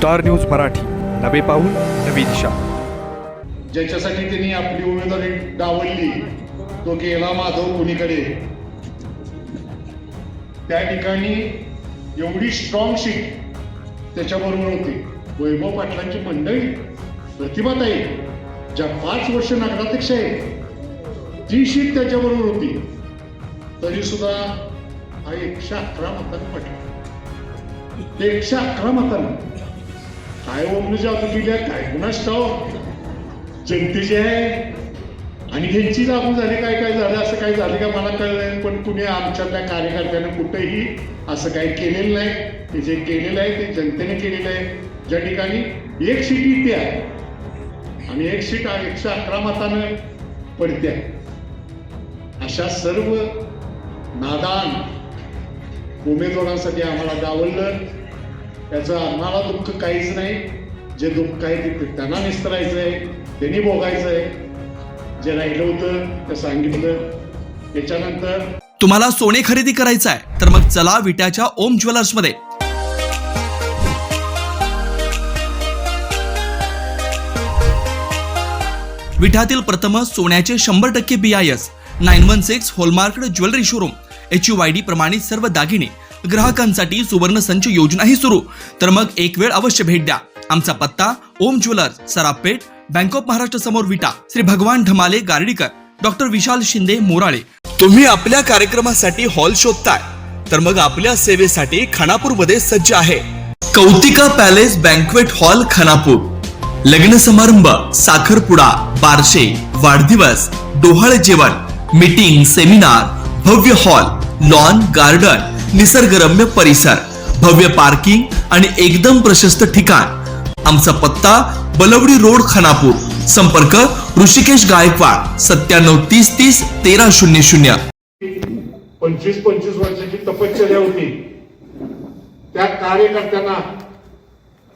Star news Marathi, नवे पाऊल नवी दिशा. ज्याच्यासाठी त्यांनी आपली उमेदवारी डावलली तो गेला माधव कुणीकडे. त्या ठिकाणी एवढी स्ट्रॉंग शीट त्याच्याबरोबर होती. वैभव पाटलांची मंडळी, प्रतिभाताई ज्या 5 वर्ष नगराध्यक्ष आहे, ती शीट त्याच्याबरोबर होती. तरी सुद्धा हा 111 मतांनी पडला. ते 111 मतांनी काय ओमने जादू केली, काय गुणाच ठाव जनतेची आहे. आणि ह्यांची जादू झाली, काय काय झालं, असं काय झालं का मला कळलं. पण कुणी आमच्यातल्या कार्यकर्त्याने कुठेही असं काही केलेलं नाही. ते जे केलेलं आहे ते जनतेने केलेलं आहे. ज्या ठिकाणी एक सीट येते आहे आणि एक सीट 111 मतानं पडते आहे, अशा सर्व नादान उमेदवारांसाठी आम्हाला डावललं. त्याचं आम्हाला दुःख काहीच नाही. जे दुःख आहे ते त्यांना निस्तरायचं आहे, त्यांनी भोगायचं आहे. जे राहिलं होतं ते सांगितलं. त्याच्यानंतर तुम्हाला सोने खरेदी करायचं आहे तर मग चला विट्याच्या ओम ज्वेलर्स मध्ये. विट्यातील प्रथम सोन्याचे 100% BIS 916 hallmark jewellery showroom. HUID प्रमाणित सर्व दागिने ग्राहकांसाठी सुवर्ण संच योजनाही सुरू. तर मग एक वेळ अवश्य भेट द्या. आमचा पत्ता ओम ज्वेलर्स, सराफपेठ, बँक ऑफ महाराष्ट्र समोर, विटा. श्री भगवान ढमाले गार्डीकर, डॉक्टर विशाल शिंदे मोराळे. तुम्ही आपल्या कार्यक्रमासाठी हॉल शोधताय तर मग आपल्या सेवेसाठी खानापूर मध्ये सज्ज आहे कौतिका पॅलेस बँक्वेट हॉल खानापूर. लग्न समारंभ, साखरपुडा, बारशे, वाढदिवस, डोहाळे जेवण, मीटिंग, सेमिनार, भव्य हॉल, लॉन, गार्डन, निसर्गरम्य परिसर, भव्य पार्किंग आणि एकदम प्रशस्त ठिकाण. आमचा पत्ता बलवडी रोड, खानापूर. संपर्क ऋषिकेश गायकवाड 97 30 30 1300. 25 वर्षाची तपश्चर्या होती. त्या कार्यकर्त्यांना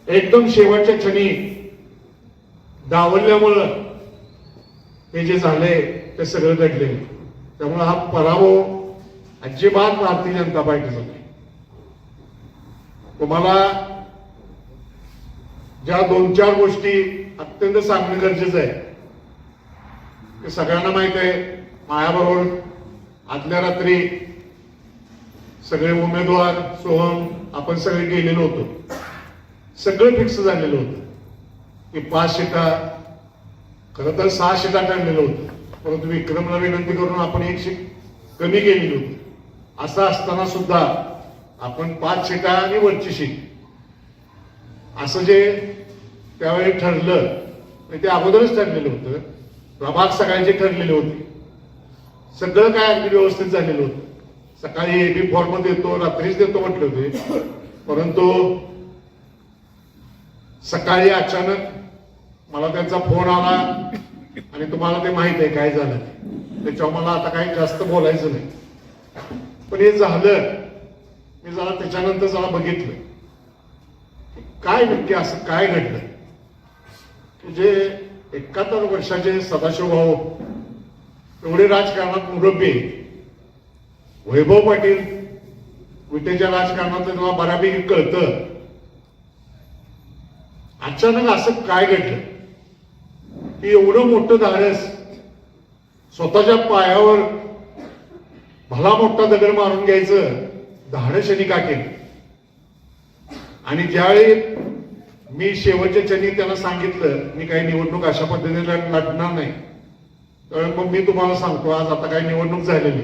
एकदम शेवटच्या क्षणी डावलल्यामुळं हे जे झालंय ते सगळं घडले. त्यामुळे हा पराभव अजिबात भारतीय जनता पार्टीचा नाही. तुम्हाला ज्या 2-4 गोष्टी अत्यंत सांगणं गरजेचं आहे. ते सगळ्यांना माहित आहे. माझ्याबरोबर आदल्या रात्री सगळे उमेदवार, सोहम, आपण सगळे गेलेलो होतो. सगळं फिक्स झालेलं होतं की 5 सीटा, खरं तर 6 सीटा ठरलेलं होतं. परंतु विक्रमला विनंती करून आपण 1 सीट कमी केलेली होती. असं असताना सुद्धा आपण 5 सीटा आणि वरची सीट असं जे त्यावेळी ठरलं, ते अगोदरच ठरलेलं होतं. प्रभाग सगळ्यांचे ठरलेले होते. सगळं काय अगदी व्यवस्थित झालेलं होतं. सकाळी AB फॉर्म देतो, रात्रीच देतो म्हटले होते. परंतु सकाळी अचानक मला त्यांचा फोन आला आणि तुम्हाला ते माहित आहे काय झालं. त्याच्यावर मला आता काही जास्त बोलायचं नाही. पण हे झालं, मी जरा त्याच्यानंतर जरा बघितलं काय नक्की असं काय घडलं. जे 71 वर्षाचे सदाशिव भाऊ, एवढे राजकारणात मुरब्बी, वैभव पाटील विटेच्या राजकारणात तुम्हाला बऱ्यापैकी कळतं. अचानक असं काय घडलं की एवढं मोठं धाडस, स्वतःच्या पायावर भला मोठा दगड मारून घ्यायचं धाडस यांनी का केलं. आणि ज्यावेळी मी शेवटच्या क्षणी त्यांना सांगितलं मी काही निवडणूक अशा पद्धतीने लढणार नाही, तर मग मी तुम्हाला सांगतो आज आता काही निवडणूक झालेली.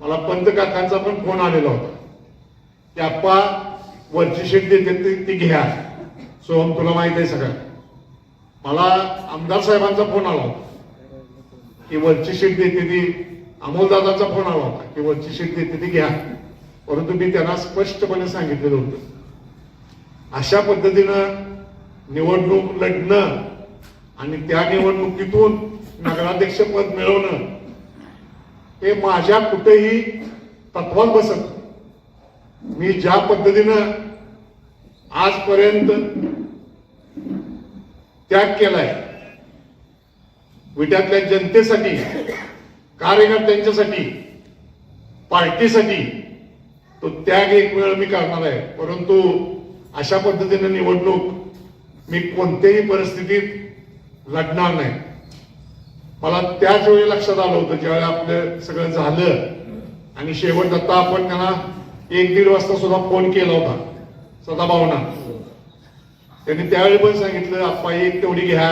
मला पंत काकांचा पण फोन आलेला होता की आप्पा वरची शीट देते ती घ्या. सोहम तुला माहित आहे सगळं. मला आमदार साहेबांचा फोन आला होता की वरची शीट देते ती, अमोलदादाचा फोन आला होता की वरची शीट देते ती घ्या. परंतु मी त्यांना स्पष्टपणे सांगितलेलं होतं अशा पद्धतीनं निवडणूक लढणं आणि त्या निवडणुकीतून नगराध्यक्ष पद मिळवणं हे माझ्या कुठेही तत्वात बसत. मी ज्या पद्धतीनं आजपर्यंत त्याग केलाय विट्यातल्या जनतेसाठी, कार्यकर्त्यांच्यासाठी, पार्टीसाठी, तो त्याग एक वेळ मी करणार आहे. परंतु अशा पद्धतीने निवडणूक मी कोणत्याही परिस्थितीत लढणार नाही. मला त्याच वेळी लक्षात आलं होतं ज्यावेळी आपलं सगळं झालं आणि शेवट आता आपण त्यांना 1-1.5 वाजता सुद्धा फोन केला होता सदाभाऊंना. त्यांनी त्यावेळी पण सांगितलं आप्पा एक तेवढी घ्या,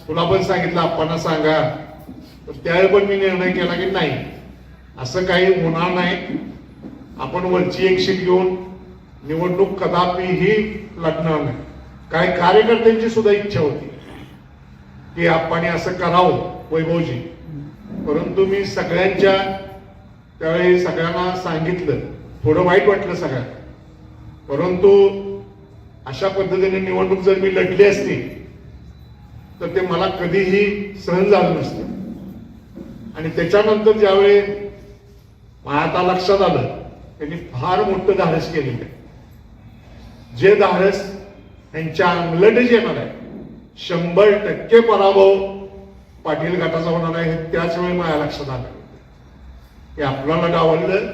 तुला पण सांगितलं आप्पांना सांगा. तर त्यावेळी पण मी निर्णय केला की नाही, असं काही होणार नाही. आपण वरची एक शीट घेऊन निवडणूक कदापिही लढणार नाही. काही कार्यकर्त्यांची सुद्धा इच्छा होती की आप्पांनी असं करावं वैभवजी, परंतु मी सगळ्यांच्या त्यावेळी सगळ्यांना सांगितलं. थोडं वाईट वाटलं सगळ्यांना, परंतु अशा पद्धतीने निवडणूक जर मी लढली असती तर ते मला कधीही सहन झालं नसतं. आणि त्याच्यानंतर ज्यावेळी मला आता लक्षात आलं त्यांनी फार मोठं धाडस केलेलं आहे. जे धाडस त्यांच्या अंगलटच येणार आहे, 100% पराभव पाटील गटाचा होणार आहे. त्याच वेळी माझ्या लक्षात आलं की आपल्याला डावललं,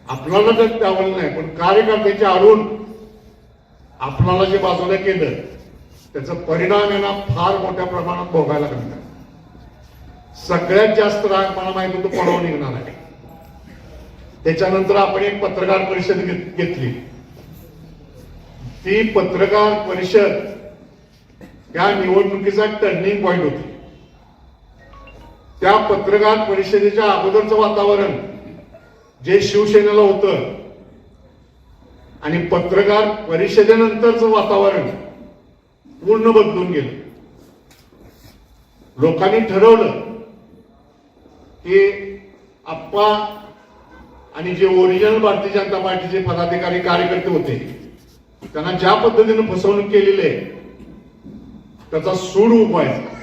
आपल्याला तर डावललं नाही, पण कार्यकर्त्याच्या आडून आपल्याला जे बाजूला केलं त्याचा परिणाम आहे ना फार मोठ्या प्रमाणात भोगायला लागला. सगळ्यात जास्त राग मला माहित होतं पळवून निघणार आहे. त्याच्यानंतर आपण एक पत्रकार परिषद घेतली. ती पत्रकार परिषद त्या निवडणुकीचा टर्निंग पॉइंट होती. त्या पत्रकार परिषदेच्या अगोदरचं वातावरण जे शिवसेनेला होतं आणि पत्रकार परिषदेनंतरचं वातावरण पूर्ण बदलून गेलं. लोकांनी ठरवलं की आप्पा आणि जे ओरिजिनल भारतीय जनता पार्टीचे पदाधिकारी कार्यकर्ते होते त्यांना ज्या पद्धतीने फसवणूक केलेली आहे त्याचा सूड उपायचा,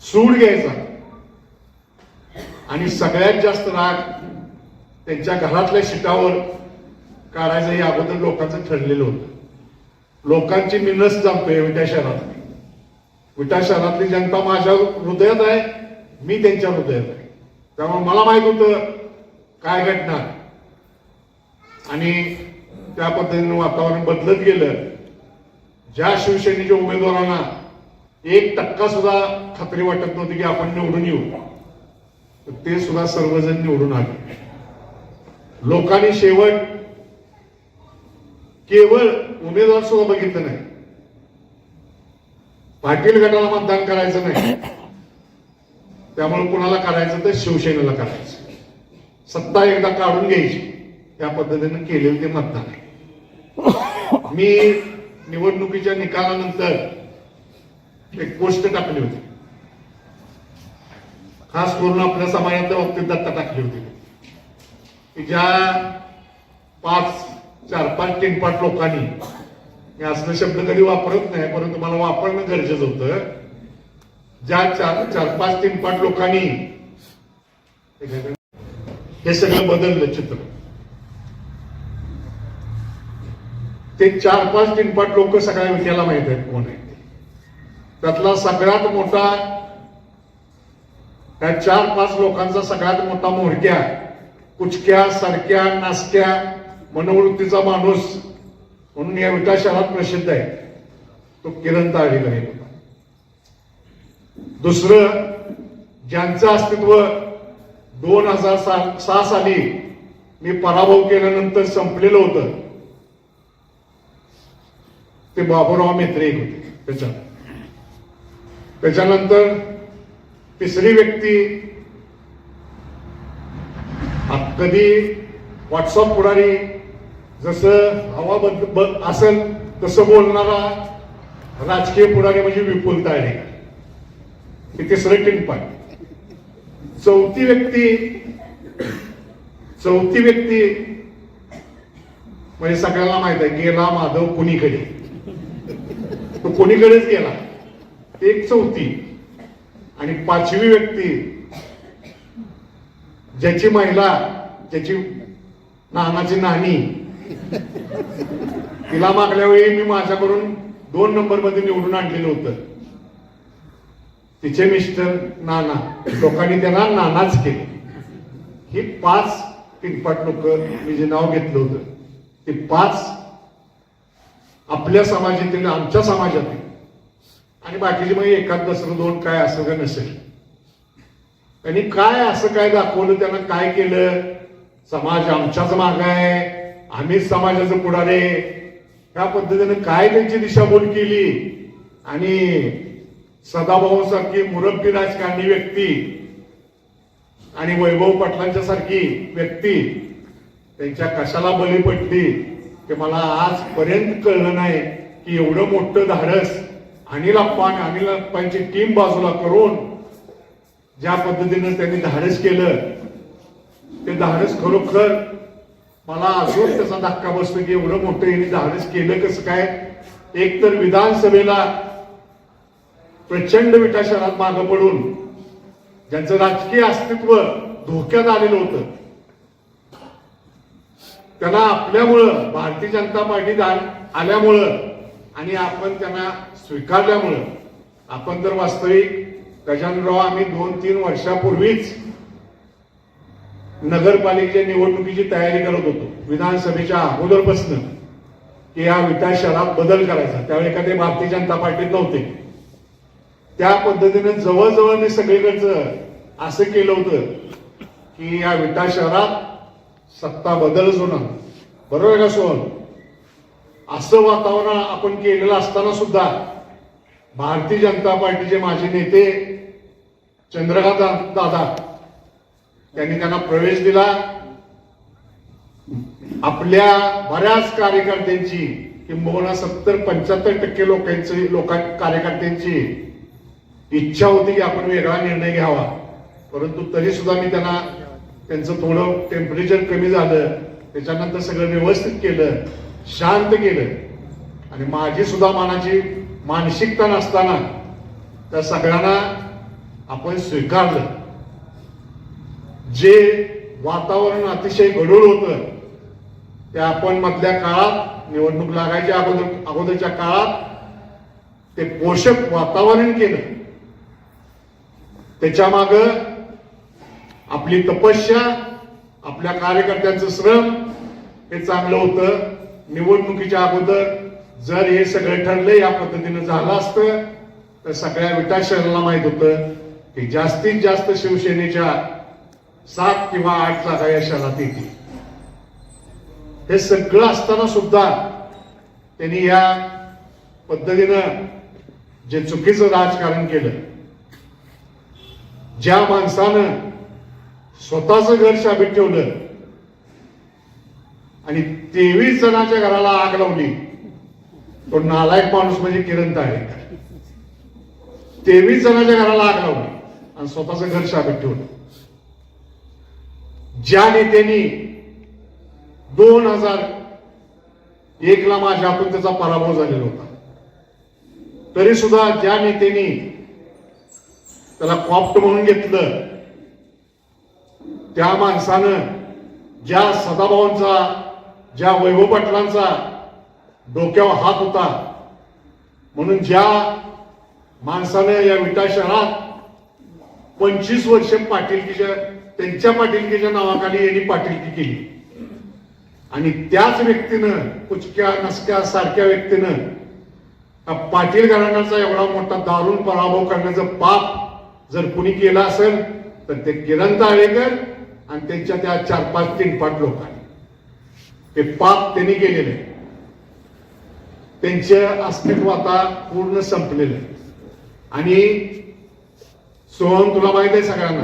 सूड घ्यायचा. आणि सगळ्यात जास्त राग त्यांच्या घरातल्या शिटावर काढायचं हे अगोदर लोकांचं ठरलेलं होतं. लोकांची मी नस जाणतोय विटा शहरातली. विटा शहरातली जनता माझ्या हृदयात आहे, मी त्यांच्या हृदयात आहे. त्यामुळे मला माहित होतं काय घडणार आणि त्या पद्धतीने वातावरण बदलत गेलं. ज्या शिवसेनेच्या उमेदवारांना 1% सुद्धा खात्री वाटत नव्हती की आपण निवडून येऊ, तर ते सुद्धा सर्वजण निवडून आले. लोकांनी शेवट केवळ उमेदवार सुद्धा बघितलं नाही, पाटील गटाला मतदान करायचं नाही, त्यामुळे कुणाला करायचं तर शिवसेनेला करायचं, सत्ता एकदा काढून घ्यायची, त्या पद्धतीने केलेलं ते मतदान आहे. मी निवडणुकीच्या निकालानंतर एक पोस्ट टाकली होती, खास करून आपल्या समाजातल्या बाबतीत दत्ता टाकली होती की ज्या 4-5 टिनपाट लोकांनी, मी असले शब्द कधी वापरत नाही परंतु मला वापरणं गरजेचं होतं, ज्या 4-5 टिनपाट लोकांनी हे सगळं बदललं चित्र. ते 4-5 टिनपाट लोक सगळ्या विट्याला माहित आहेत कोण आहे. त्यातला सगळ्यात मोठा, त्या 4-5 लोकांचा सगळ्यात मोठा मोडक्या, कुचक्या, सरक्या, नासक्या मनोवृत्तीचा माणूस म्हणून या विटा शहरात प्रसिद्ध आहे, तो किरण ताळेकर होता. दुसरं, ज्यांचं अस्तित्व 2006 साली मी पराभव केल्यानंतर संपलेलं होतं, ते बाबूराव मेत्रे एक होते. त्याच्यानंतर तिसरी व्यक्ती, कधी व्हॉट्सअप पुढारी जसं हवा असेल तसं बोलणारा राजकीय पुढारी म्हणजे विपुल ताळेकर, हे तिसरं टिनपाट. चौथी व्यक्ती म्हणजे सगळ्यांना माहित आहे, गेला माधव कुणीकडे, तो कोणीकडेच गेला, एक चौथी. आणि 5वी व्यक्ती, ज्याची महिला, ज्याची नानाची नानी, तिला मागल्या वेळी मी माझ्याकडून 2 नंबर मध्ये निवडून आणलेलं होतं, तिचे मिस्टर नाना, लोकांनी त्यांना नानाच केले. ही 5 टिनपाट लोक मी जे नाव घेतलं होतं ते 5 आपल्या समाजातील, आमच्या समाजातील, आणि बाकीचे मग एखाद दुसरं दोन काय असं का नसेल. त्यांनी काय असं काय दाखवलं, त्यांना काय केलं, समाज आमच्याच माग आहे, आम्हीच समाजाचं पुढारे, ह्या पद्धतीने काय त्यांची दिशाभूल केली. आणि सदाभाऊ सारखी मुरब्बी राजकारणी व्यक्ती आणि वैभव पाटलांच्या सारखी व्यक्ती त्यांच्या कशाला बळी पडली ते मला आजपर्यंत कळलं नाही. की एवढं मोठं धाडस अनिल अप्पांची टीम बाजूला करून ज्या पद्धतीनं त्यांनी धाडस केलं, ते धाडस खरोखर मला अजून त्याचा धक्का बसतो की एवढं मोठं यांनी धाडस केलं कसं काय. एकतर विधानसभेला प्रचंड विटाशरात मागं पडून ज्यांचं राजकीय अस्तित्व धोक्यात आलेलं होतं, त्यांना आपल्यामुळं, भारतीय जनता पार्टीत आल्यामुळं आणि आपण त्यांना स्वीकारल्यामुळं, आपण तर वास्तविक गजाननराव आम्ही 2-3 वर्षापूर्वीच नगरपालिकेच्या निवडणुकीची तयारी करत होतो, विधानसभेच्या अगोदरपासून, की या विटा शहरात बदल करायचा. त्यावेळी का ते भारतीय जनता पार्टीत नव्हते. त्या पद्धतीने जवळजवळ मी सगळीकडचं असं केलं होतं की या विटा शहरात सत्ता बदलच होणार. बरोबर का सोहन? असं वातावरण आपण केलेलं असताना सुद्धा भारतीय जनता पार्टीचे माजी नेते चंद्रकांत दादा त्यांनी त्यांना प्रवेश दिला. आपल्या बऱ्याच कार्यकर्त्यांची, किंबहुना 70-75% कार्यकर्त्यांची इच्छा होती की आपण वेगळा निर्णय घ्यावा. परंतु तरी सुद्धा मी त्यांना, त्यांचं थोडं टेम्परेचर कमी झालं, त्याच्यानंतर सगळं व्यवस्थित केलं, शांत केलं. आणि माझी सुद्धा मनाची मानसिकता नसताना त्या सगळ्यांना आपण स्वीकारलं. जे वातावरण अतिशय गढूळ होतं ते आपण मधल्या काळात, निवडणूक लागायच्या अगोदरच्या काळात ते पोषक वातावरण केलं. त्याच्या माग आपली तपस्या, आपल्या कार्यकर्त्यांचं श्रम हे चांगलं होतं. निवडणुकीच्या अगोदर जर हे सगळं ठरलं, या पद्धतीनं झालं असतं तर सगळ्या विटा शहराला माहित होतं की जास्तीत जास्त शिवसेनेच्या 7 किंवा 8 जागा या शहरात येतील. हे सगळं असताना सुद्धा त्यांनी या पद्धतीनं जे चुकीचं राजकारण केलं, ज्या माणसानं स्वतःचं घर शाबीत ठेवलं आणि 23 जणांच्या घराला आग लावली, तो नालायक माणूस म्हणजे किरण तारे. 23 जणांच्या घराला आग लावली आणि स्वतःचं घर शाबीत ठेवलं. ज्या नेत्यांनी 2001 ला माझ्या हातून त्याचा पराभव झालेला होता, तरी सुद्धा ज्या नेत्यांनी त्याला कॉप्ट म्हणून घेतलं, त्या माणसानं ज्या सदाभाऊंचा, ज्या वैभव पाटलांचा डोक्यावर हात होता, म्हणून ज्या माणसानं या विटा शहरात 25 वर्ष पाटीलकीच्या, त्यांच्या पाटीलकीच्या नावाखाली यांनी पाटीलकी केली. आणि त्याच व्यक्तीनं, कुचक्या नसक्या सारख्या व्यक्तीनं पाटील घराण्याचा एवढा मोठा दारुण पराभव करण्याचं पाप जर कुणी केलं असेल तर ते किरण ताळेकर आणि त्यांच्या त्या 4-5 तीन-पाट लोकांनी ते पाप त्यांनी केलेलं आहे. त्यांचं अस्तित्व आता पूर्ण संपलेलं आहे. आणि सोहम, तुला माहित आहे सगळ्यांना,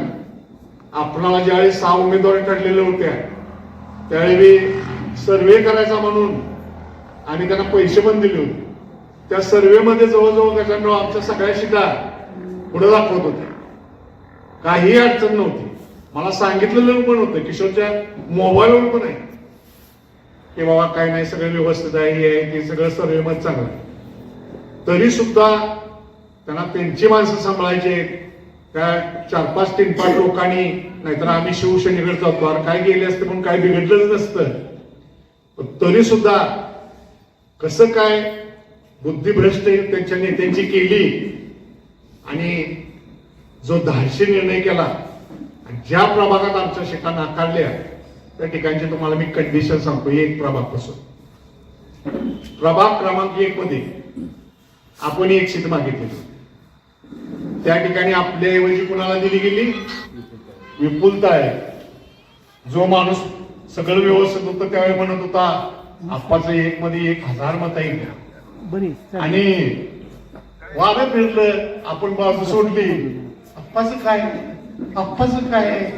आपणाला ज्यावेळी 6 उमेदवार ठरलेल्या होत्या त्यावेळी सर्वे करायचा म्हणून आम्ही त्यांना पैसे पण दिले होते. त्या सर्वेमध्ये जवळजवळ गजानराव आमच्या सगळ्या शिटा पुढे दाखवत होते. काही अडचण नव्हती. मला सांगितलेलं पण होतं, किशोरच्या मोबाईलवर पण आहे की बाबा काय नाही, सगळं व्यवस्थित आहे, हे आहे ते सगळं सर्वेमध्ये चांगलं आहे. तरी सुद्धा त्यांना त्यांची माणसं सांभाळायचे, त्या 4-5 तीन-पाट लोकांनी, नाहीतर आम्ही शिवसेनेकडे जातो, काय गेले असते पण काय बिघडलंच नसतं. तरी सुद्धा कसं काय बुद्धिभ्रष्ट त्यांच्या नेत्यांची केली आणि जो धाडसी निर्णय केला आणि ज्या प्रभागात आमच्या शिटा नाकारल्या त्या ठिकाणची तुम्हाला मी कंडिशन सांगतो. एक प्रभाग पासून प्रभाग क्रमांक 1 मध्ये आपण एक सीट मागितली. त्या ठिकाणी आपल्याऐवजी कुणाला दिली गेली? विपुलता आहे. जो माणूस सगळं व्यवस्थित होतं त्यावेळी म्हणत होता आप्पाचं 1 मध्ये 1000 मत येईल आणि वारं फिरलं, आपण बाजू सोडली. आप्पाचं काय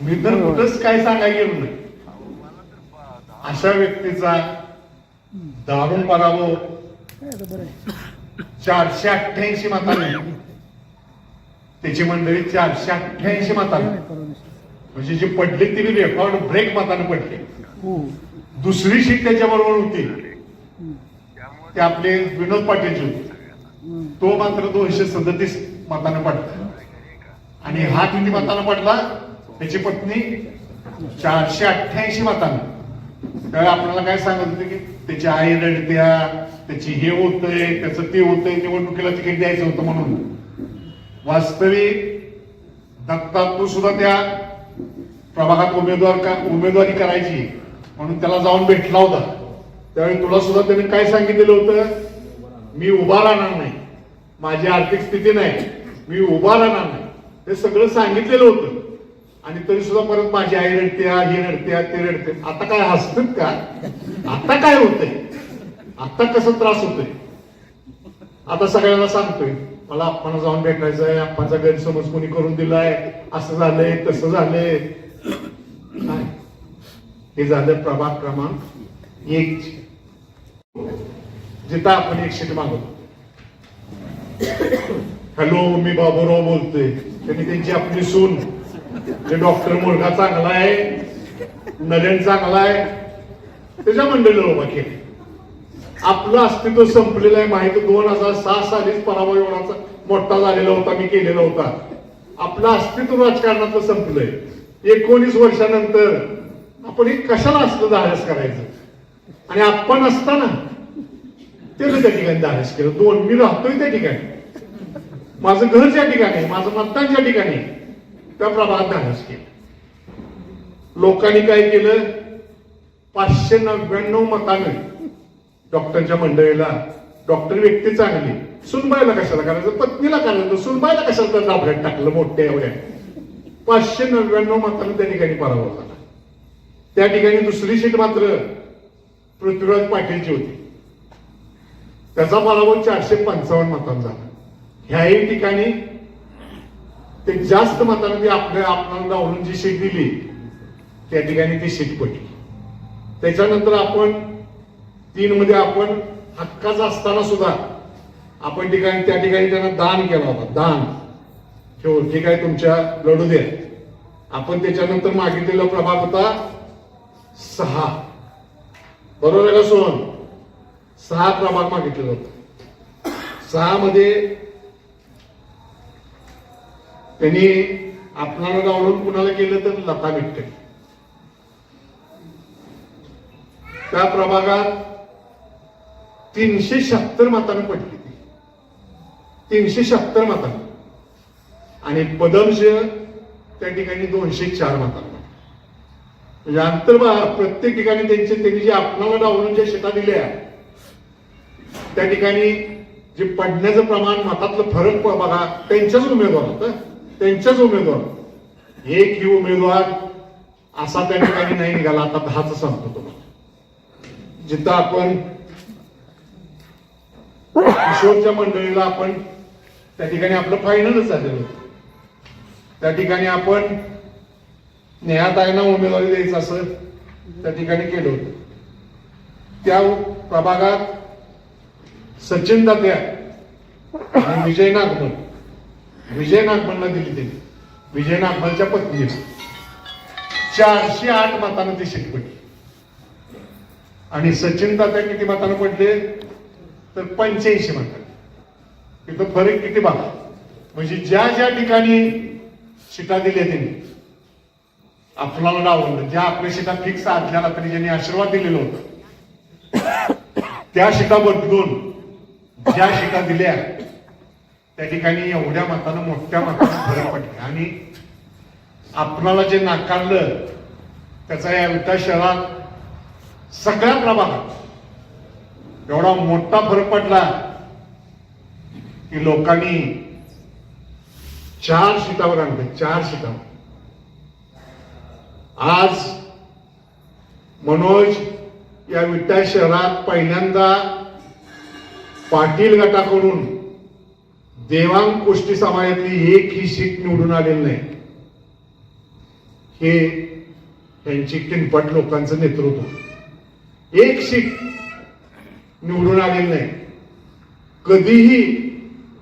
मी तर कुठंच काय सांगायला गेलो नाही. अशा व्यक्तीचा दारुण पराभव 488 मतांनी, त्याची मंडळी 488 मतांनी, म्हणजे जी पडली ती रेकॉर्ड ब्रेक मताने पडली. दुसरी सीट त्याच्याबरोबर होती ते आपले विनोद पाटीलची होती. तो मात्र 237 मताने पडला. आणि हा किती मताने पडला? त्याची पत्नी 488 मतांनी. त्यावेळी आपल्याला काय सांगत होते की त्याची आई रडत्या, त्याची हे होतंय, त्याचं ते होतंय, निवडणुकीला तिकीट द्यायचं होतं म्हणून. वास्तविक दत्तात्रू सुद्धा त्या प्रभागात उमेदवारी करायची म्हणून त्याला जाऊन भेटला होता. त्यावेळी तुला सुद्धा त्याने काय सांगितलेलं होतं? मी उभा राहणार नाही, माझी आर्थिक स्थिती नाही, मी उभा राहणार नाही, हे सगळं सांगितलेलं होतं. आणि तरी सुद्धा परत माझी आई रडत्या, हे रडत्या, ते रडते. आता काय हसतात का? आता काय होतंय? आता कसं त्रास होतोय? आता सगळ्यांना सांगतोय मला आप्पांना जाऊन भेटायचंय, आप्पांचा गैरसमज कोणी करून दिलाय, असं झालंय, तसं झालंय. हे झालं प्रभाग क्रमांक 1 जिथं आपण एक सीट मागवतो. हॅलो, मी बाबूराव बोलतोय. त्यांनी त्यांची आपली सून जे डॉक्टर मुलगा चांगला आहे, नलेन चांगला आहे, त्याच्या मंडळीला उभा केले. आपलं अस्तित्व संपलेलं आहे माहिती. 2006 सालीच पराभव एवढाचा मोठा झालेला होता, मी केलेला होता. आपलं अस्तित्व राजकारणातलं संपलंय. 19 वर्षानंतर आपण हे कशाला असलं धाडस करायचं? आणि आपण असताना त्यानं त्या ठिकाणी धाडस केलं. 2 मी राहतोय त्या ठिकाणी, माझं घर ज्या ठिकाणी, माझं मतदान ज्या ठिकाणी, त्या प्रभागात धाडस केलं. लोकांनी काय केलं? 599 मतानं डॉक्टरच्या मंडळीला, डॉक्टर व्यक्ती चांगली, सुनबाईला कशाला करायचं, पत्नीला करायचं, सुनबाईला कशाला तर दाबड्यात टाकलं मोठ्या एवढ्या. 599 मतानं त्या ठिकाणी पराभव झाला. त्या ठिकाणी दुसरी सीट मात्र पृथ्वीराज पाटीलची होती. त्याचा पराभव 455 मतांचा झाला. ह्याही ठिकाणी ते जास्त मतांनी आपल्याला डावलून जी सीट दिली त्या ठिकाणी ती सीट पडली. त्याच्यानंतर आपण 3 मध्ये आपण हक्काचा असताना सुद्धा आपण त्या ठिकाणी त्यांना दान केला होता. दान ठेवून ठीक आहे तुमच्या लढू द्या. आपण त्याच्यानंतर मागितलेला प्रभाग होता 6, बरोबर आहे का सोहन? 6 प्रभाग मागितलेला होता. 6 मध्ये त्यांनी आपल्याला डावलून कुणाला केलं तर लता भेटते. त्या प्रभागात 376 मतांनी पडली. 376 मतांनी. आणि पदमश त्या ठिकाणी 204 मतांनी. म्हणजे अंतर प्रत्येक ठिकाणी त्यांनी जे आपल्याला डावलून ज्या शिटा दिल्या त्या ठिकाणी जे पडण्याचं प्रमाण, मतातलं फरक बघा. त्यांच्याच उमेदवार होता, त्यांच्याच उमेदवार. एकही उमेदवार असा त्या ठिकाणी नाही निघाला. आता 10च सांगतो तुम्हाला. जिथं आपण किशोरच्या मंडळीला आपण त्या ठिकाणी आपलं फायनलच झालेलं होतं. त्या ठिकाणी आपण नेहाताईंना उमेदवारी द्यायचं असं त्या ठिकाणी केलं होतं. त्या प्रभागात सचिन दात्या आणि विजय नागमनला दिली त्यांनी. विजय नागमलच्या पत्नीला 408 मतानं ती सीट पडली. आणि सचिन दात्या किती मतानं पडले तर 85 मतानं. तिथं फरक किती बघा. म्हणजे ज्या ज्या ठिकाणी सीटा दिल्या त्यांनी आपल्याला डावललं, ज्या आपल्या सीटा फिक्स आदल्या रात्री ज्यांनी आशीर्वाद दिलेला होता त्या सीटा बदलून ज्या सीटा दिल्या त्या ठिकाणी एवढ्या मतानं, मोठ्या मतानं फरक पडले. आणि आपणाला जे नाकारलं त्याचा या विटा शहरात सगळ्या प्रभागात एवढा मोठा फरक पडला की लोकांनी 4 सीटावर आणले, 4 सीटावर. आज मनोज या विटा शहरात पहिल्यांदा पाटील गटाकडून देवांग गोष्टी समाजातली एकही सीट निवडून आलेली नाही. हे त्यांची किनपट लोकांचं नेतृत्व. एक सीट निवडून आलेली नाही. कधीही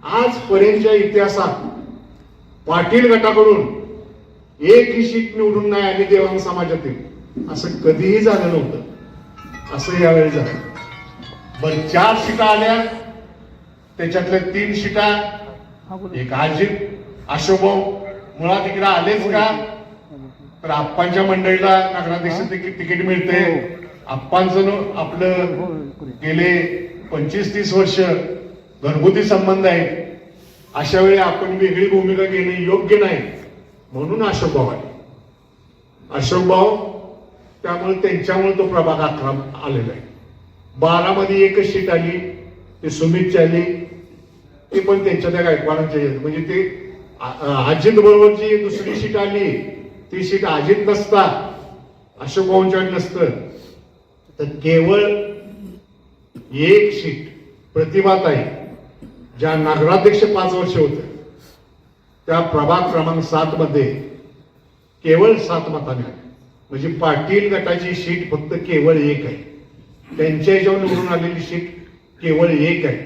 आजपर्यंतच्या इतिहासात पाटील गटाकडून एकही सीट निवडून नाही आली देवांग समाजातील, असं कधीही झालं नव्हतं. असं यावेळी झालं. बरं, 4 सीटा आल्या, त्याच्यातल्या 3 सीटा एक अजित अशोकभाऊ मुळात इकडे आलेच का तर आप्पांच्या मंडळीला नगराध्यक्ष तिकीट मिळते. आप्पांचं आपलं गेले 25-30 वर्ष घरगुती संबंध आहे. अशा वेळी आपण वेगळी भूमिका घेणे योग्य नाही, म्हणून अशोकभाऊ आले. अशोकभाऊ, त्यामुळे त्यांच्यामुळे तो प्रभाग 11 आलेला आहे. 12 मध्ये एकच सीट आली, ते सुमितची आली, ते पण त्यांच्या त्या गायकवाडांच्या. म्हणजे ते अजित बरोबरची दुसरी सीट आली, ती सीट अजित नसता अशोकभाऊंच्या नसतं तर केवळ एक सीट प्रतिभाताई, ज्या नगराध्यक्ष 5 वर्ष होते, त्या प्रभाग क्रमांक 7 मध्ये केवळ 7 मतांनी आले. म्हणजे पाटील गटाची सीट फक्त केवळ एक आहे. त्यांच्या याच्यावर निवडून आलेली सीट केवळ एक आहे.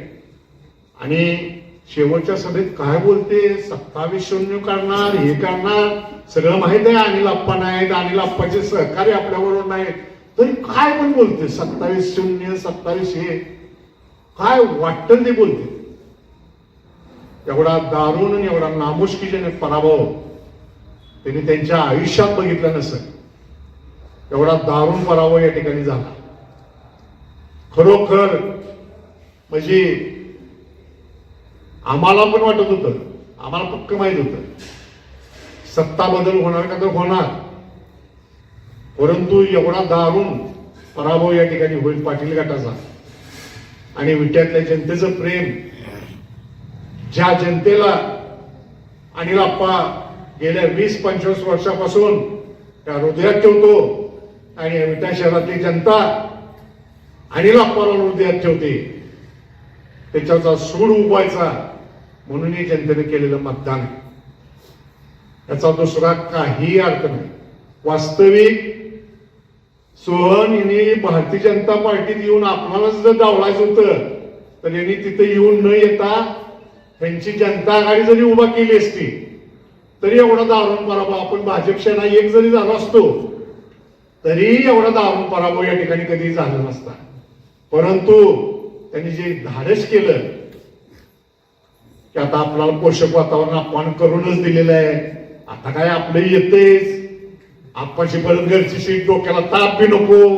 आणि शेवटच्या सभेत काय बोलते, 27-0 करणार, हे करणार, सगळं माहित आहे. अनिल अप्पा नाहीत, अनिल अप्पाचे सहकारी आपल्याबरोबर नाही, तरी काय पण बोलते. 27-0, 27 हे काय वाटतं ते बोलते. एवढा दारुण आणि एवढा नामुष्कीजनक पराभव त्यांनी त्यांच्या आयुष्यात बघितला नसेल. एवढा दारुण पराभव या ठिकाणी झाला. खरोखर म्हणजे आम्हाला पण वाटत होतं, आम्हाला पक्क माहित होतं सत्ता बदल होणार का तर होणार, परंतु एवढा दारुण पराभव या ठिकाणी होईल पाटील गटाचा. आणि विट्यातल्या जनतेचं प्रेम, ज्या जनतेला अनिल अप्पा गेल्या 20-25 वर्षापासून त्या हृदयात ठेवतो, आणि विटा शहरातली जनता अनिल अप्पाला हृदयात ठेवते, त्याच्याचा सूड उगवायचा म्हणून ही जनतेने केलेलं मतदान. याचा दुसरा काही अर्थ नाही. वास्तविक सोहन यांनी भारतीय जनता पार्टीत येऊन आपणालाच जर डावळायचं होतं तर यांनी तिथे येऊन न येता त्यांची जनता आघाडी जरी उभा केली असती तरी एवढा दारुण पराभव, आपण भाजप सेना एक जरी झालो असतो तरी एवढा दारुण पराभव या ठिकाणी कधी झाला नसता. परंतु त्यांनी जे धाडस केलं की आता आपल्याला पोषक वातावरण आपण करूनच दिलेलं आहे, आता काय आपलं येतेच, आप्पाची परत घरची सीट, डोक्याला ताप बी नको.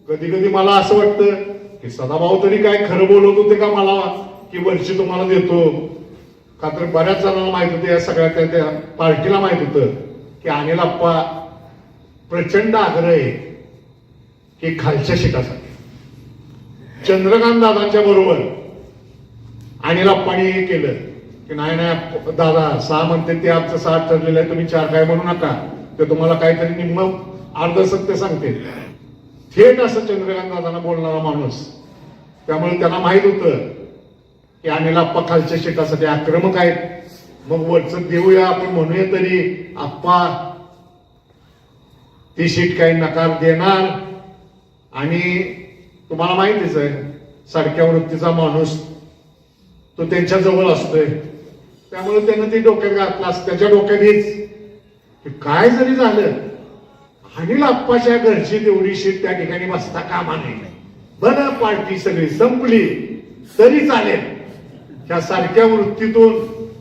कधी कधी मला असं वाटतं की सदाभाऊ तरी काय खरं बोलत होते का मला की वर्षी तुम्हाला देतो, का तर बऱ्याच जणांना माहित होतं, या सगळ्या त्या पार्टीला माहित होतं की अनिल अप्पा प्रचंड आग्रह आहे की खालच्या सीटासाठी. चंद्रकांत दादांच्या बरोबर अनिल अप्पांनी हे केलं की नाही नाही दादा 6 म्हणते ते आमचं 7 ठरलेलं आहे, तुम्ही 4 काय म्हणू नका, ते तुम्हाला काहीतरी निम्म अर्ध सत्य सांगते. थेट असं चंद्रकांत दादांना बोलणारा माणूस. त्यामुळे त्यांना माहित होतं की अनिल अप्पा खालच्या सीटासाठी आक्रमक आहेत, मग वरचं देऊया आपण म्हणूया तरी अप्पा ती सीट काही नकार देणार. आणि तुम्हाला माहितीच आहे सारख्या वृत्तीचा माणूस तो त्यांच्या जवळ असतोय, त्यामुळे त्यानं ते डोक्यात घातलं असतं. त्याच्या डोक्यात हेच की काय जरी झालं अनिल अप्पाच्या घरची तेवढी सीट त्या ठिकाणी बसता कामा नाही, बरं पार्टी सगळी संपली तरी चालेल. त्या सारख्या वृत्तीतून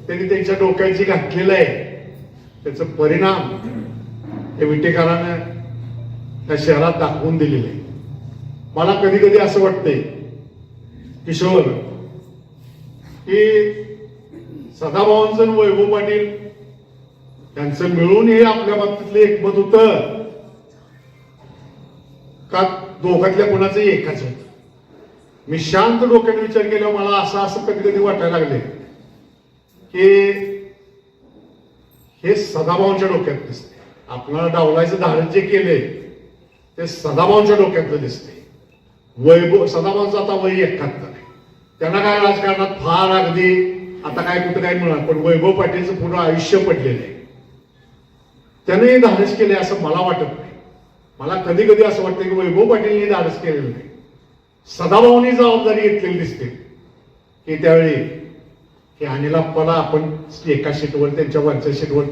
त्यांनी त्यांच्या डोक्याची घातलेलं आहे. त्याचा परिणाम हे विटेकरांना त्या शहरात दाखवून दिलेलं आहे. मला कधी कधी असं वाटतंय किशोर की सदाभावांचं वैभव पाटील त्यांचं मिळून हे आपल्या बाबतीतलं एकमत होतं का दोघातल्या कोणाचं एकच होत. मी शांत डोक्याने विचार केला, मला असं कधी कधी वाटायला लागले की हे सदाभाऊंच्या डोक्यात दिसते. आपल्याला डावलायचं धाडस जे केले ते सदाभाऊंच्या डोक्यातलं दिसते. वैभव सदाभाऊंचं आता वय 71 आहे. त्यांना काय राजकारणात फार अगदी आता काय कुठं काय मिळणार, पण वैभव पाटीलचं पूर्ण आयुष्य पडलेलं आहे. त्याने धाडस केले असं मला वाटत नाही. मला कधी कधी असं वाटतं की वैभव पाटीलने धाडस केलेलं नाही, सदाभाऊंनी जबाबदारी घेतलेली दिसते की त्यावेळी की अनिल आप्पाला आपण एका सीटवर त्यांच्या वरच्या सीटवर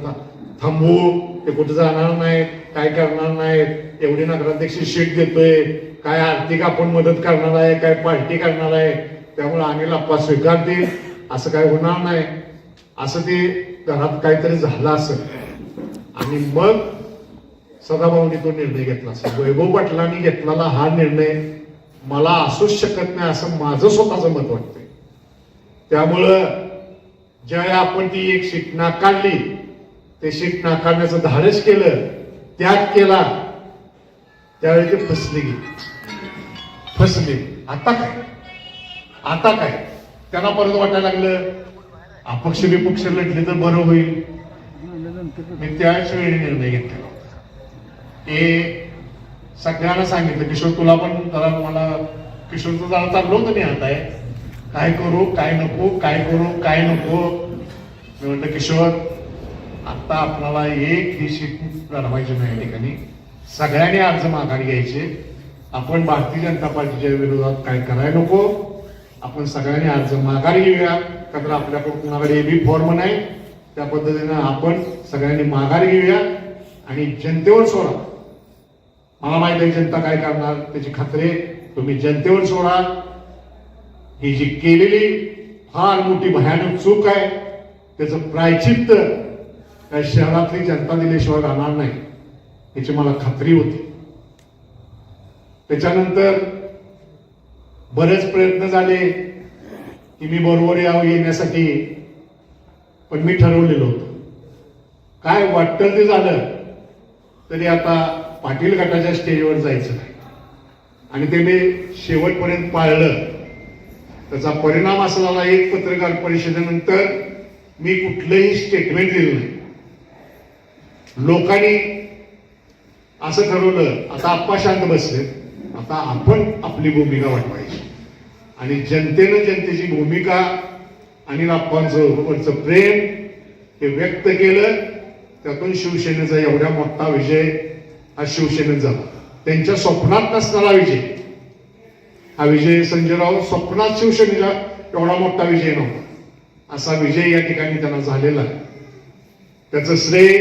थांबवू, ते कुठं जाणार नाहीत, काय करणार नाहीत, एवढी नगराध्यक्ष सीट देतोय, काय आर्थिक आपण मदत करणार आहे, काय पार्टी करणार आहे, त्यामुळे अनिल आप्पा स्वीकारतील, असं काय होणार नाही, असं ते घरात काहीतरी झालं असं. आणि मग सदाभाऊंनी तो निर्णय घेतला असेल. वैभव पाटलांनी घेतलेला हा निर्णय मला असूच शकत नाही असं माझं स्वतःचं मत वाटतंय. त्यामुळं ज्यावेळी आपण ती एक सीट नाकारली, ते सीट नाकारण्याचं धाडस केलं, त्याग केला, त्यावेळी ते फसले. आता काय त्यांना परत वाटायला लागलं अपक्ष विपक्ष लढले तर बरं होईल. मी त्याच वेळी निर्णय घेतलेला होता. हे सगळ्यांना सांगितलं, किशोर तुला पण जरा मला किशोरचं जरा चाललं होतं मी आता आहे काय करू काय नको, काय करू काय नको. मी म्हटलं किशोर आता आपल्याला एक ही सीट लढवायची नाही, या ठिकाणी सगळ्यांनी अर्ज माघारी घ्यायचे. आपण भारतीय जनता पार्टीच्या विरोधात काय करायला नको, आपण सगळ्यांनी अर्ज माघारी घेऊया. का तर आपल्याकडून कुणाकडे एबी फॉर्म नाही, त्या पद्धतीनं आपण सगळ्यांनी माघारी घेऊया आणि जनतेवर सोडा. मला माहिती आहे जनता काय करणार, त्याची खात्री. तुम्ही जनतेवर सोडा. ही जी केलेली फार मोठी भयानक चूक आहे, त्याचं प्रायचित्त त्या शहरातली जनता दिल्याशिवाय राहणार नाही, याची मला खात्री होती. त्याच्यानंतर बरेच प्रयत्न झाले की मी बरोबर येण्यासाठी, पण मी ठरवलेलं होतं काय वाटतं ते झालं तरी आता पाटील गटाच्या स्टेजवर जायचं नाही. आणि ते मी शेवटपर्यंत पाळलं. त्याचा परिणाम असा झाला, एक पत्रकार परिषदेनंतर मी कुठलंही स्टेटमेंट दिलं नाही. लोकांनी असं ठरवलं आता आप्पा शांत बसले, आता आपण आपली भूमिका वाटवायची. आणि जनतेनं जनतेची भूमिका आणि आप्पांचं वरचं प्रेम हे व्यक्त केलं. त्यातून शिवसेनेचा एवढा मोठा विजय हा शिवसेनेत झाला. त्यांच्या स्वप्नात नसणारा विजय हा विजय. संजयराव स्वप्नात शिवसेनेचा एवढा मोठा विजय नव्हता, असा विजय या ठिकाणी त्यांना झालेला आहे. त्याचं श्रेय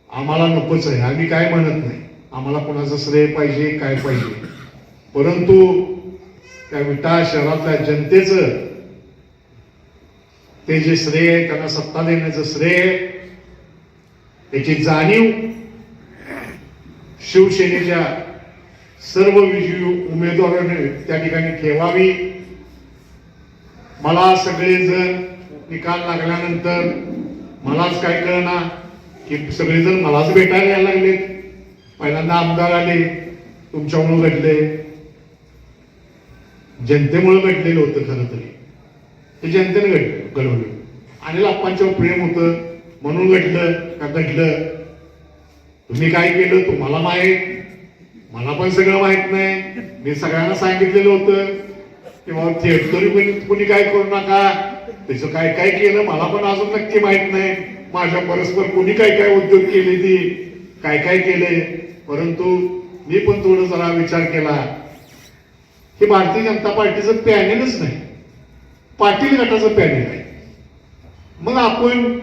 आम्हाला नकोच आहे. आम्ही काय म्हणत नाही आम्हाला कोणाचं श्रेय पाहिजे काय पाहिजे, परंतु त्या विटा शहरातल्या जनतेचं ते जे श्रेय आहे, त्यांना सत्ता देण्याचं श्रेय, त्याची जाणीव शिवसेनेच्या सर्व विजयी उमेदवारांनी त्या ठिकाणी ठेवावी. मला सगळेजण निकाल लागल्यानंतर मलाच काय कळना की सगळेजण मलाच भेटायला यायला लागले. पहिल्यांदा आमदार आले, तुमच्यामुळे घडले, जनतेमुळे घडलेलं होतं. खरं तरी ते जनतेने घडवलं. अनिल आप्पांच्यावर प्रेम होतं म्हणून घडलं. तुम्ही काय केलं तुम्हाला माहित, मला पण सगळं माहित नाही. मी सगळ्यांना सांगितलेलं होतं की बाबा थिएटरी कोणी काय करू नका, त्याचं काय काय केलं मला पण अजून नक्की माहित नाही. माझ्या परस्पर कोणी काय काय उद्योग केले, ती काय काय केले. परंतु मी पण थोडं जरा विचार केला की भारतीय जनता पार्टीचं पॅनेलच नाही, पाटील गटाचं पॅनेल आहे. मग आपण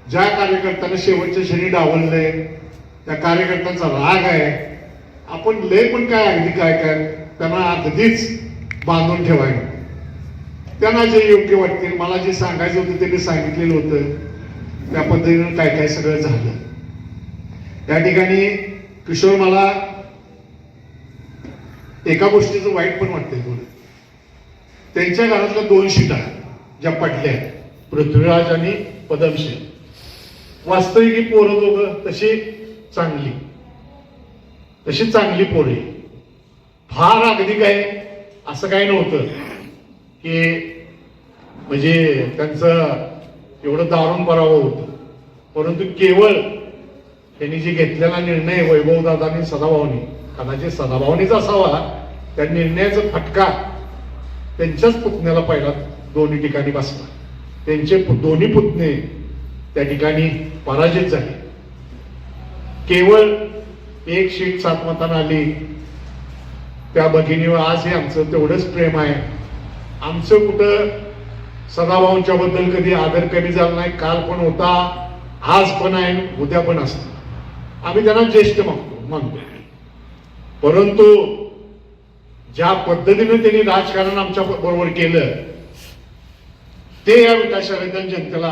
ज्या कार्यकर्त्यांना शेवटच्या क्षणी डावललंय, त्या कार्यकर्त्यांचा राग आहे, आपण लय पण काय अगदी काय काय त्यांना अगदीच बांधून ठेवायला. त्यांना जे योग्य वाटतील, मला जे सांगायचं होतं ते मी सांगितलेलं होतं, त्या पद्धतीनं काय काय सगळं झालं. त्या ठिकाणी किशोर मला एका गोष्टीचं वाईट पण वाटतंय थोडं. त्यांच्या घरातल्या 2 सीटा ज्या पडल्या, पृथ्वीराज आणि पदमशी, वास्तविक ही पोरं दोघं तशी चांगली पोरं, फार अगदी काय असं काही नव्हतं की म्हणजे त्यांचं एवढं दारुण पराभव होतं, परंतु केवळ त्यांनी जे घेतलेला निर्णय वैभवदादांनी सदाभाऊनी, कदाचित सदाभाऊनीच असावा, त्या निर्णयाचा फटका त्यांच्याच पुतण्याला पहिला दोन्ही ठिकाणी बसला. त्यांचे दोन्ही पुतणे त्या ठिकाणी पराजित झाले. केवळ 107 मतांना आली. त्या भगिनीवर आजही आमचं तेवढंच प्रेम आहे. आमचं कुठं सदाभाऊंच्या बद्दल कधी आदर कमी झाला नाही. काल पण होता, आज पण आहे, उद्या पण असतो. आम्ही त्यांना ज्येष्ठ मानतो. परंतु ज्या पद्धतीने त्यांनी राजकारण आमच्या बरोबर केलं ते या विटा शहरातील जनतेला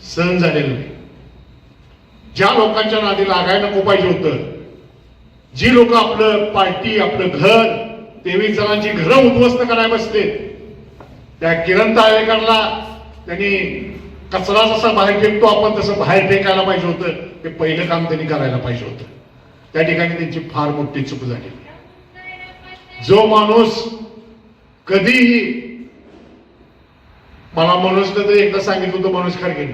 सहन झालेलं नाही. ज्या लोकांच्या नादी लागायला नको पाहिजे होतं, जी लोक आपलं पार्टी, आपलं घर, 23 जणांची घरं उद्ध्वस्त करायला बसले, त्या किरण ताळेकरला त्यांनी कचरा जसा बाहेर फेकतो आपण तसं बाहेर फेकायला पाहिजे होतं. ते पहिलं काम त्यांनी करायला पाहिजे होतं. त्या ठिकाणी त्यांची फार मोठी चूक झाली. जो माणूस कधीही, मला मनोज तर एकदा सांगितलं होतं, मनोज खरगेने,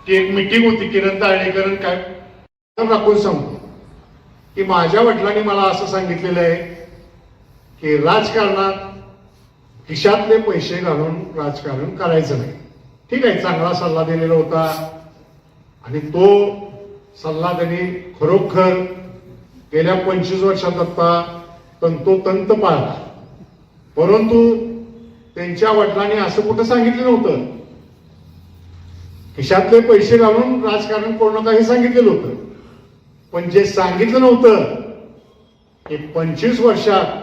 की एक मीटिंग होती किरण ताळेकर काय राखून सांगतो की माझ्या वडिलांनी मला असं सांगितलेलं आहे की राजकारणात खिशातले पैसे घालून राजकारण करायचं नाही. ठीक आहे, चांगला सल्ला दिलेला होता आणि तो सल्ला त्यांनी खरोखर गेल्या 25 वर्षात आता तंतोतंत पाळला. परंतु त्यांच्या वडिलांनी असं कुठं सांगितलं नव्हतं खिशातले पैसे घालून राजकारण करू नका, हे सांगितलेलं होतं. पण जे सांगितलं नव्हतं की 25 वर्षात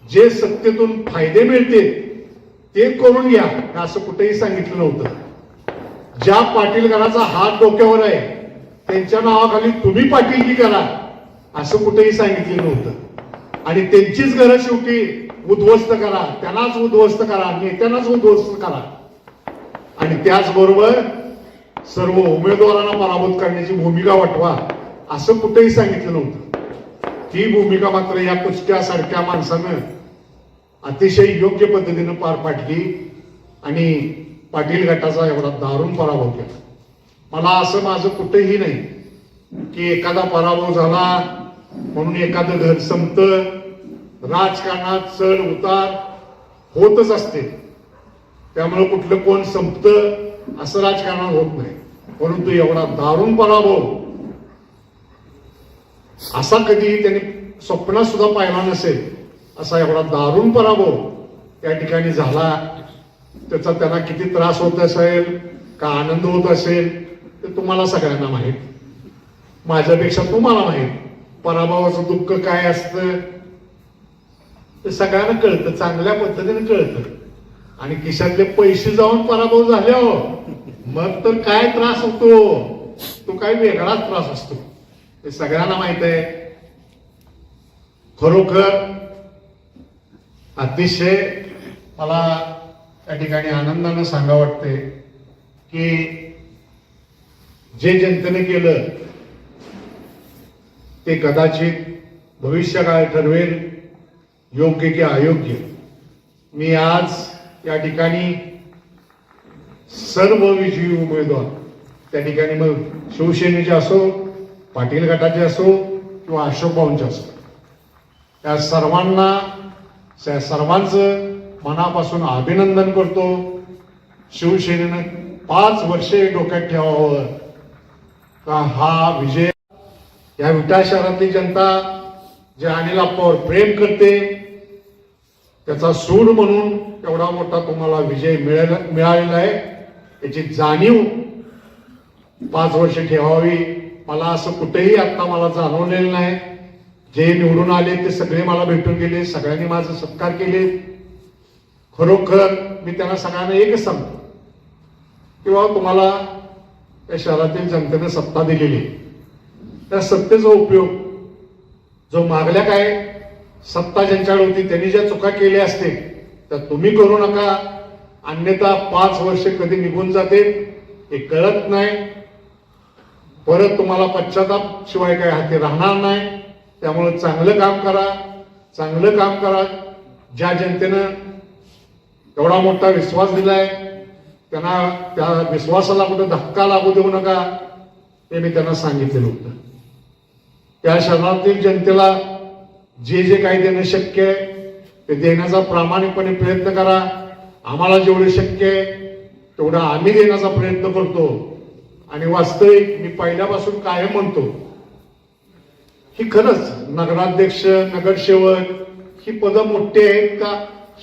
जे सत्तेतून फायदे मिळते ते करून घ्या, असं कुठेही सांगितलं नव्हतं. ज्या पाटील घराचा हात डोक्यावर आहे त्यांच्या नावाखाली तुम्ही पाटीलकी करा, असं कुठेही सांगितलं नव्हतं. आणि त्यांचीच घरं शेवटी उद्ध्वस्त करा, त्यांनाच उद्ध्वस्त करा, नेत्यांनाच उद्ध्वस्त करा. आणि त्याचबरोबर सर्व उमेदवारांना पराभूत करण्याची भूमिका वठवा, असं कुठेही सांगितलं नव्हतं. ती भूमिका मात्र या कुचक्या सारख्या माणसानं अतिशय योग्य पद्धतीनं पार पाडली आणि पाटील गटाचा एवढा दारुण पराभव केला. मला असं माझं कुठेही नाही की एखादा पराभव झाला म्हणून एखादं घर संपतं. राजकारणात चढ उतार होतच असते, त्यामुळे कुठलं कोण संपतं असं राजकारणात होत नाही. परंतु एवढा दारुण पराभव असा कधी त्यांनी स्वप्नात सुद्धा पाहिला नसेल. असा एवढा दारुण पराभव त्या ठिकाणी झाला. त्याचा त्यांना किती त्रास होत असेल, का आनंद होत असेल, ते तुम्हाला सगळ्यांना माहीत, माझ्यापेक्षा तुम्हाला माहीत. पराभवाचं दुःख काय असतं ते सगळ्यांना कळतं, चांगल्या पद्धतीने कळतं. आणि खिशातले पैसे जाऊन पराभव झाले हो, मग तर काय त्रास होतो, तो काय वेगळाच त्रास असतो, हे सगळ्यांना माहित आहे. खरोखर अतिशय मला या ठिकाणी आनंदानं सांगा वाटते की जे जनतेने केलं ते कदाचित भविष्यकाळ ठरवेल योग्य की अयोग्य. मी आज या ठिकाणी सर्व विजयी उमेदवार त्या ठिकाणी मग शिवसेनेचे असो, पाटील गटाचे असो किंवा अशोक भाऊंचे असो, त्या सर्वांचं मनापासून अभिनंदन करतो. शिवसेनेनं 5 वर्षे डोक्यात ठेवावं का हा विजय. या विटा शहरातली जनता जे अनिल आप्पावर प्रेम करते त्याचा सूड म्हणून एवढा मोठा तुम्हाला विजय मिळालेला आहे, याची जाणीव 5 वर्ष ठेवावी. मला असं कुठेही आता मला जाणवलेलं नाही. जे निवडून आले ते सगळे मला भेटून गेले, सगळ्यांनी माझा सत्कार केले. खरोखर मी त्यांना सगळ्यांना एकच सांगतो की बाबा तुम्हाला या शहरातील जनतेने सत्ता दिलेली, त्या सत्तेचा उपयोग जो मागल्या काय सत्ता ज्यांच्याकडे होती त्यांनी ज्या चुका केल्या असतील त्या तुम्ही करू नका, अन्यथा 5 वर्ष कधी निघून जाते हे कळत नाही. परत तुम्हाला पश्चाताप शिवाय काय हाती राहणार नाही. त्यामुळे चांगलं काम करा, चांगलं काम करा. ज्या जनतेनं एवढा मोठा विश्वास दिलाय त्यांना त्या विश्वासाला कुठं धक्का लागू देऊ नका हे मी त्यांना सांगितलेलं होतं. त्या शहरातील जनतेला जे जे काही देणं शक्य आहे ते देण्याचा प्रामाणिकपणे प्रयत्न करा. आम्हाला जेवढं शक्य आहे तेवढं आम्ही देण्याचा प्रयत्न करतो. आणि वास्तविक मी पहिल्यापासून कायम म्हणतो की खरंच नगराध्यक्ष नगरसेवक ही पदं मोठी आहेत का?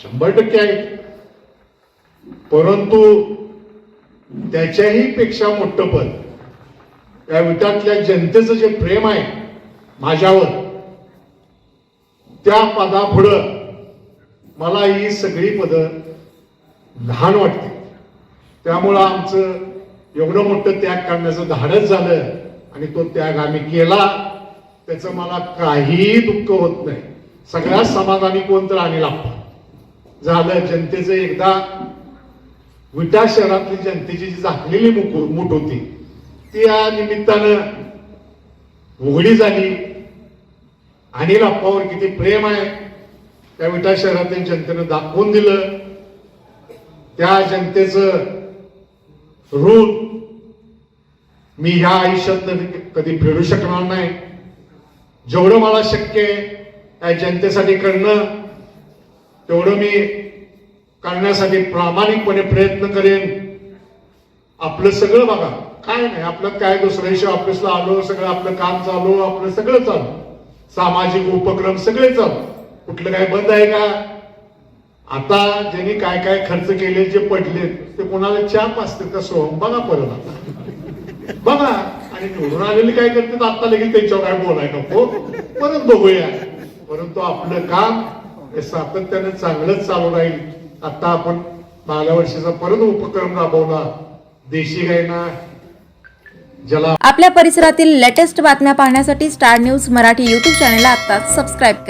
100% आहेत. परंतु त्याच्याही पेक्षा मोठं पद या विटातल्या जनतेचं जे प्रेम आहे माझ्यावर, त्या पदापुढं मला ही सगळी पदं लहान वाटते. त्यामुळं आमचं एवढं मोठं त्याग करण्याचं धाडस झालं आणि तो त्याग आम्ही केला. त्याचं मला काहीही दुःख होत नाही. सगळ्यात समाधानी कोण तर अनिल आप्पा झालं. जनतेचं एकदा विटा शहरातली जनतेची जी झाकलेली मूठ होती ती या निमित्तानं उघडी झाली. अनिल आप्पावर किती प्रेम आहे त्या विटा शहरातील जनतेनं दाखवून दिलं. त्या जनतेचं ऋण मी ह्या आयुष्यात कधी फेडू शकणार नाही. जेवढं मला शक्य आहे त्या जनतेसाठी करणं तेवढं मी करण्यासाठी प्रामाणिकपणे प्रयत्न करेन. आपलं सगळं बघा, काय नाही आपलं काय, दुसऱ्या दिवशी ऑफिसला आलो, सगळं आपलं काम चालू, आपलं सगळं चालू, सामाजिक उपक्रम सगळे चालू. कुठलं काय बंद आहे का? आता ज्यांनी काय काय खर्च केले जे पडले ते कोणाला चाप असते का सोहम बघा परत आता बघा. आणि निवडून आलेले काय करतात आता लगेच त्यांच्यावर काय बोलायला नको, परत बघूया. परंतु आपलं काम हे सातत्याने चांगलंच चालू राहील. आता आपण मागल्या वर्षीचा परत उपक्रम राबवला, देशी गायना ज्याला. आपल्या परिसरातील लेटेस्ट बातम्या पाहण्यासाठी स्टार न्यूज मराठी यूट्यूब चॅनलला आत्ताच सबस्क्राईब करा.